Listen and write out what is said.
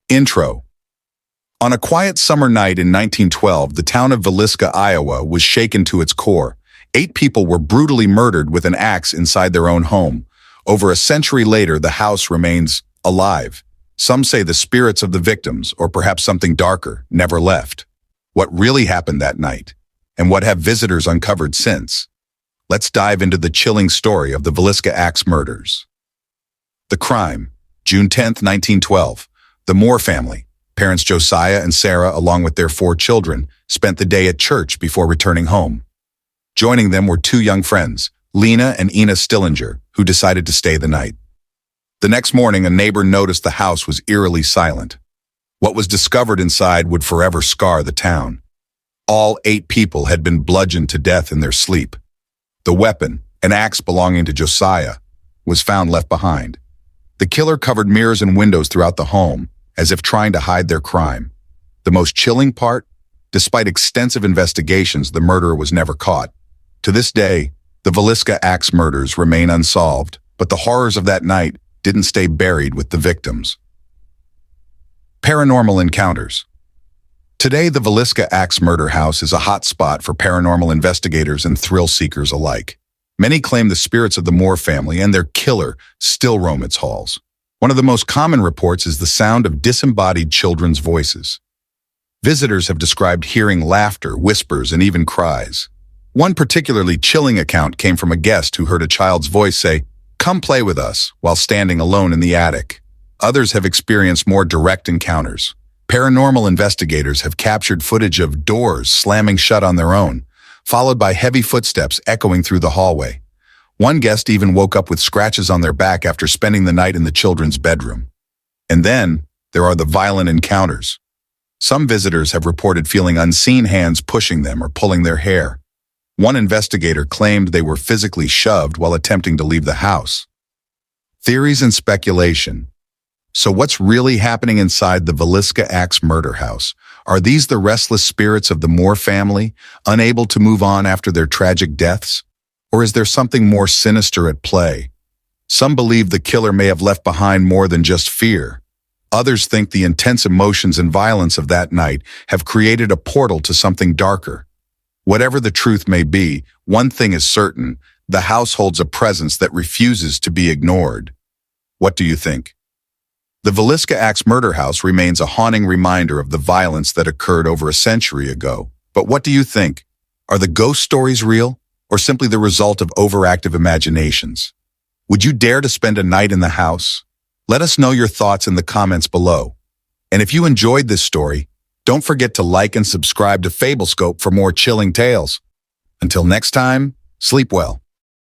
Intro. On a quiet summer night in 1912, the town of Villisca, Iowa, was shaken to its core. 8 people were brutally murdered with an axe inside their own home. Over a century later, the house remains alive. Some say the spirits of the victims, or perhaps something darker, never left. What really happened that night? And what have visitors uncovered since? Let's dive into the chilling story of the Villisca Axe Murders. The crime, June 10, 1912. The Moore family, parents Josiah and Sarah, along with their 4 children, spent the day at church before returning home. Joining them were 2 young friends, Lena and Ina Stillinger, who decided to stay the night. The next morning, a neighbor noticed the house was eerily silent. What was discovered inside would forever scar the town. All 8 people had been bludgeoned to death in their sleep. The weapon, an axe belonging to Josiah, was found left behind. The killer covered mirrors and windows throughout the home, as if trying to hide their crime. The most chilling part? Despite extensive investigations, the murderer was never caught. To this day, the Villisca Axe murders remain unsolved, but the horrors of that night didn't stay buried with the victims. Paranormal encounters. Today, the Villisca Axe Murder House is a hot spot for paranormal investigators and thrill seekers alike. Many claim the spirits of the Moore family and their killer still roam its halls. One of the most common reports is the sound of disembodied children's voices. Visitors have described hearing laughter, whispers, and even cries. One particularly chilling account came from a guest who heard a child's voice say, "Come play with us," while standing alone in the attic. Others have experienced more direct encounters. Paranormal investigators have captured footage of doors slamming shut on their own, followed by heavy footsteps echoing through the hallway. One guest even woke up with scratches on their back after spending the night in the children's bedroom. And then, there are the violent encounters. Some visitors have reported feeling unseen hands pushing them or pulling their hair. One investigator claimed they were physically shoved while attempting to leave the house. Theories and speculation. So what's really happening inside the Villisca Axe Murder House? Are these the restless spirits of the Moore family, unable to move on after their tragic deaths? Or is there something more sinister at play? Some believe the killer may have left behind more than just fear. Others think the intense emotions and violence of that night have created a portal to something darker. Whatever the truth may be, one thing is certain: the house holds a presence that refuses to be ignored. What do you think? The Villisca Axe Murder House remains a haunting reminder of the violence that occurred over a century ago. But what do you think? Are the ghost stories real, or simply the result of overactive imaginations? Would you dare to spend a night in the house? Let us know your thoughts in the comments below. And if you enjoyed this story, don't forget to like and subscribe to FableScope for more chilling tales. Until next time, sleep well.